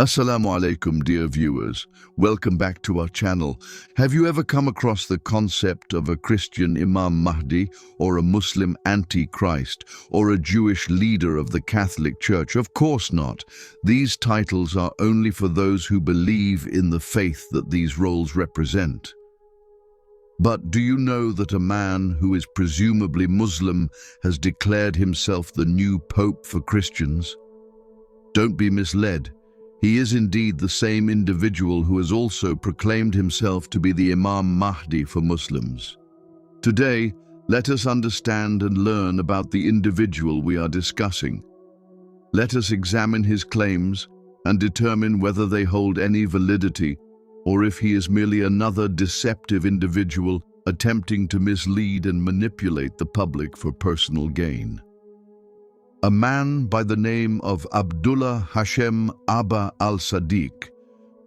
Assalamu alaikum, dear viewers. Welcome back to our channel. Have you ever come across the concept of a Christian Imam Mahdi, or a Muslim Antichrist, or a Jewish leader of the Catholic Church? Of course not. These titles are only for those who believe in the faith that these roles represent. But do you know that a man who is presumably Muslim has declared himself the new Pope for Christians? Don't be misled. He is indeed the same individual who has also proclaimed himself to be the Imam Mahdi for Muslims. Today, let us understand and learn about the individual we are discussing. Let us examine his claims and determine whether they hold any validity, or if he is merely another deceptive individual attempting to mislead and manipulate the public for personal gain. A man by the name of Abdullah Hashem Aba Al-Sadiq,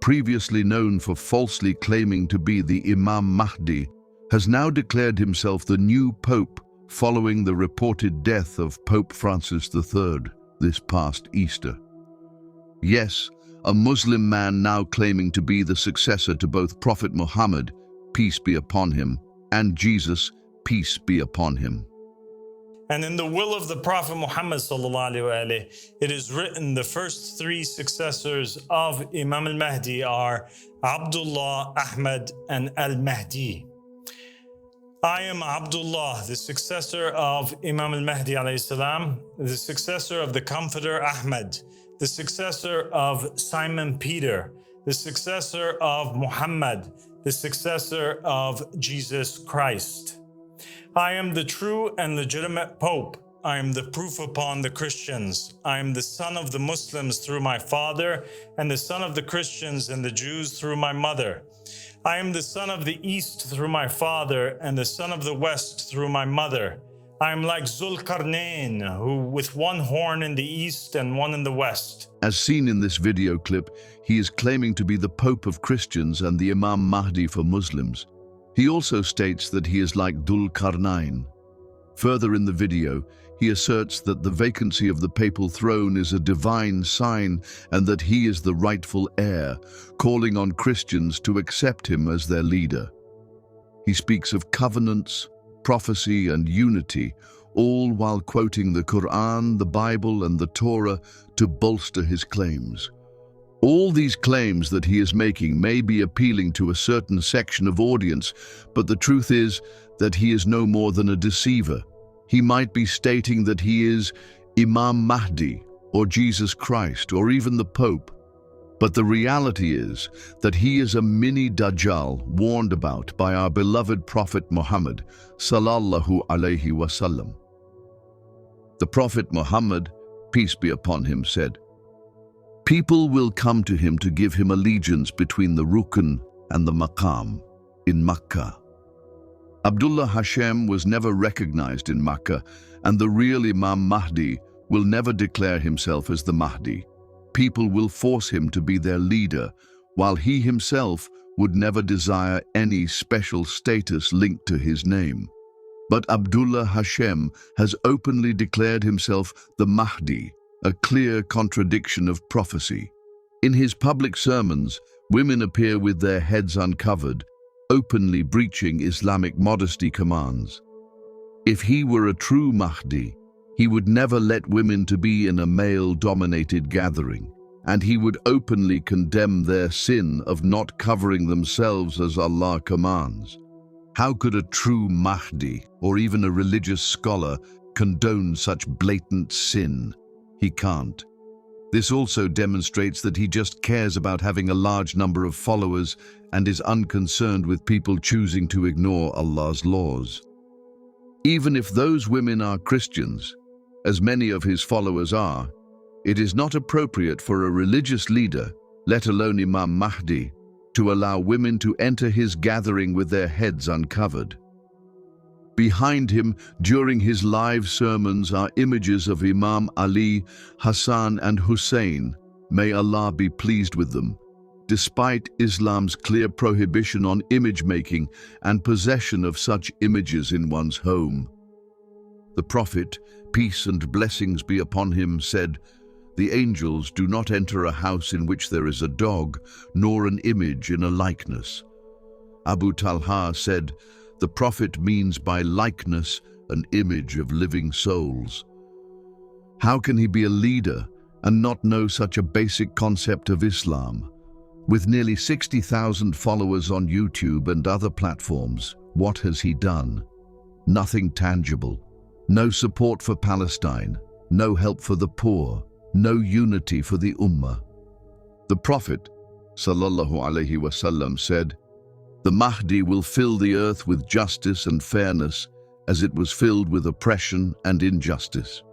previously known for falsely claiming to be the Imam Mahdi, has now declared himself the new Pope following the reported death of Pope Francis III this past Easter. Yes, a Muslim man now claiming to be the successor to both Prophet Muhammad, peace be upon him, and Jesus, peace be upon him. And in the will of the Prophet Muhammad ﷺ, it is written the first three successors of Imam al-Mahdi are Abdullah, Ahmad, and al-Mahdi. I am Abdullah, the successor of Imam al-Mahdi alayhi salam, the successor of the Comforter Ahmad, the successor of Simon Peter, the successor of Muhammad, the successor of Jesus Christ. I am the true and legitimate Pope. I am the proof upon the Christians. I am the son of the Muslims through my father, and the son of the Christians and the Jews through my mother. I am the son of the East through my father, and the son of the West through my mother. I am like Dhul Qarnayn, who with one horn in the East and one in the West. As seen in this video clip, he is claiming to be the Pope of Christians and the Imam Mahdi for Muslims. He also states that he is like Dhul Qarnayn. Further in the video, he asserts that the vacancy of the Papal Throne is a divine sign and that he is the rightful heir, calling on Christians to accept him as their leader. He speaks of covenants, prophecy, and unity, all while quoting the Qur'an, the Bible, and the Torah to bolster his claims. All these claims that he is making may be appealing to a certain section of audience, but the truth is that he is no more than a deceiver. He might be stating that he is Imam Mahdi, or Jesus Christ, or even the Pope. But the reality is that he is a mini dajjal warned about by our beloved Prophet Muhammad, Sallallahu Alaihi Wa Sallam. The Prophet Muhammad, peace be upon him, said, "People will come to him to give him allegiance between the Rukn and the Maqam in Makkah." Abdullah Hashem was never recognized in Makkah, and the real Imam Mahdi will never declare himself as the Mahdi. People will force him to be their leader, while he himself would never desire any special status linked to his name. But Abdullah Hashem has openly declared himself the Mahdi, a clear contradiction of prophecy. In his public sermons, women appear with their heads uncovered, openly breaching Islamic modesty commands. If he were a true Mahdi, he would never let women to be in a male-dominated gathering, and he would openly condemn their sin of not covering themselves as Allah commands. How could a true Mahdi, or even a religious scholar, condone such blatant sin? He can't. This also demonstrates that he just cares about having a large number of followers and is unconcerned with people choosing to ignore Allah's laws. Even if those women are Christians, as many of his followers are, it is not appropriate for a religious leader, let alone Imam Mahdi, to allow women to enter his gathering with their heads uncovered. Behind him, during his live sermons, are images of Imam Ali, Hassan, and Hussein. May Allah be pleased with them. Despite Islam's clear prohibition on image-making and possession of such images in one's home. The Prophet, peace and blessings be upon him, said, The angels do not enter a house in which there is a dog, nor an image in a likeness. Abu Talha said, "The Prophet means by likeness an image of living souls." How can he be a leader and not know such a basic concept of Islam? With nearly 60,000 followers on YouTube and other platforms, what has he done? Nothing tangible. No support for Palestine, no help for the poor, no unity for the Ummah. The Prophet, Alaihi Wa Sallam, said, "The Mahdi will fill the earth with justice and fairness as it was filled with oppression and injustice."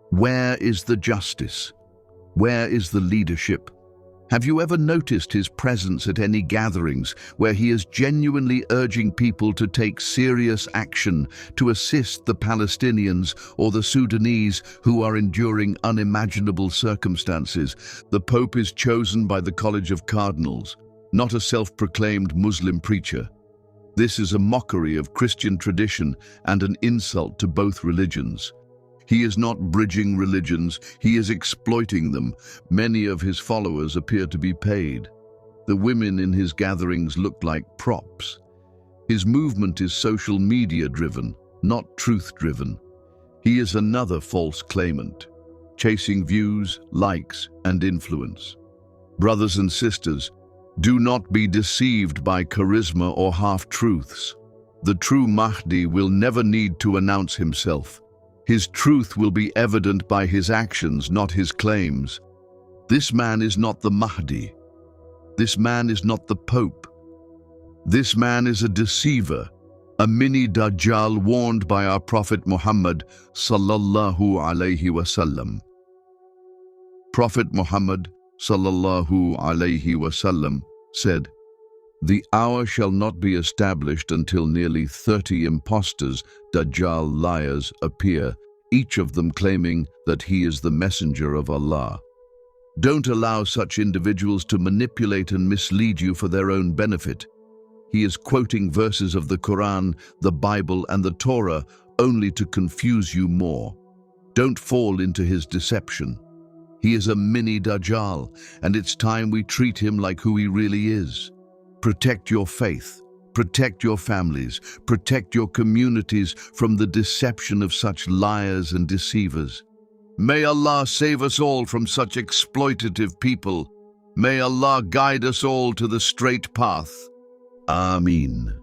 Where is the justice? Where is the leadership? Have you ever noticed his presence at any gatherings where he is genuinely urging people to take serious action to assist the Palestinians or the Sudanese who are enduring unimaginable circumstances? The Pope is chosen by the College of Cardinals, not a self-proclaimed Muslim preacher. This is a mockery of Christian tradition and an insult to both religions. He is not bridging religions, he is exploiting them. Many of his followers appear to be paid. The women in his gatherings look like props. His movement is social media driven, not truth driven. He is another false claimant, chasing views, likes, and influence. Brothers and sisters, do not be deceived by charisma or half-truths. The true Mahdi will never need to announce himself. His truth will be evident by his actions, not his claims. This man is not the Mahdi. This man is not the Pope. This man is a deceiver, a mini dajjal warned by our Prophet Muhammad Sallallahu Alaihi Wa Sallam. Prophet Muhammad Sallallahu Alaihi Wa Sallam said, "The hour shall not be established until nearly 30 impostors, dajjal liars, appear, each of them claiming that he is the messenger of Allah." Don't allow such individuals to manipulate and mislead you for their own benefit. He is quoting verses of the Qur'an, the Bible, and the Torah only to confuse you more. Don't fall into his deception. He is a mini dajjal, and it's time we treat him like who he really is. Protect your faith, protect your families, protect your communities from the deception of such liars and deceivers. May Allah save us all from such exploitative people. May Allah guide us all to the straight path. Ameen.